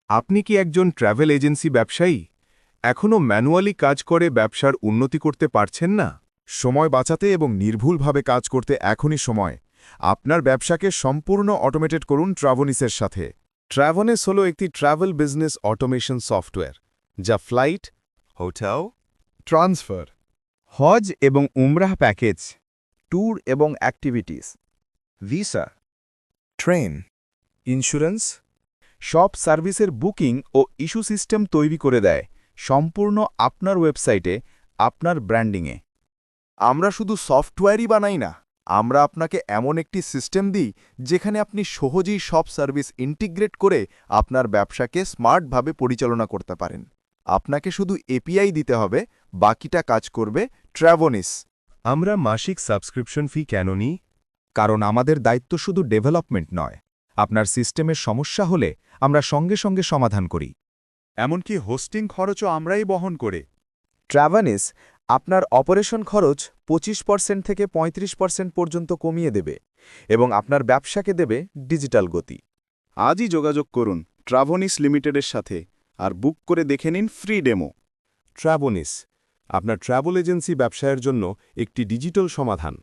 আপনি কি একজন ট্রাভেল এজেন্সি ব্যবসায়ী এখনও ম্যানুয়ালি কাজ করে ব্যবসার উন্নতি করতে পারছেন না? সময় বাঁচাতে এবং নির্ভুলভাবে কাজ করতে এখনই সময়। আপনার ব্যবসাকে সম্পূর্ণ অটোমেটেড করুন ট্রাভনিসের সাথে। ট্রাভনিস হল একটি ট্রাভেল বিজনেস অটোমেশন সফটওয়্যার যা ফ্লাইট, হোটেল, ট্রান্সফার, হজ এবং উমরাহ প্যাকেজ, ট্যুর এবং অ্যাক্টিভিটিস, ভিসা, ট্রেন, ইন্স্যুরেন্স সব সার্ভিসের বুকিং ও ইস্যু সিস্টেম তৈরি করে দেয়, সম্পূর্ণ আপনার ওয়েবসাইটে, আপনার ব্র্যান্ডিংয়ে। আমরা শুধু সফটওয়্যারই বানাই না, আমরা আপনাকে এমন একটি সিস্টেম দিই যেখানে আপনি সহজেই সব সার্ভিস ইন্টিগ্রেট করে আপনার ব্যবসাকে স্মার্টভাবে পরিচালনা করতে পারেন। আপনাকে শুধু এপিআই দিতে হবে, বাকিটা কাজ করবে ট্রাভনিস। আমরা মাসিক সাবস্ক্রিপশন ফি কেন নিই? কারণ আমাদের দায়িত্ব শুধু ডেভেলপমেন্ট নয়, আপনার সিস্টেমের সমস্যা হলে আমরা সঙ্গে সঙ্গে সমাধান করি। এমনকি হোস্টিং খরচও আমরাই বহন করে। ট্রাভনিস আপনার অপারেশন খরচ 25% থেকে 35% পর্যন্ত কমিয়ে দেবে এবং আপনার ব্যবসাকে দেবে ডিজিটাল গতি। আজই যোগাযোগ করুন ট্রাভনিস লিমিটেডের সাথে আর বুক করে দেখে নিন ফ্রি ডেমো। ট্রাভনিস আপনার ট্রাভেল এজেন্সি ব্যবসায়ের জন্য একটি ডিজিটাল সমাধান।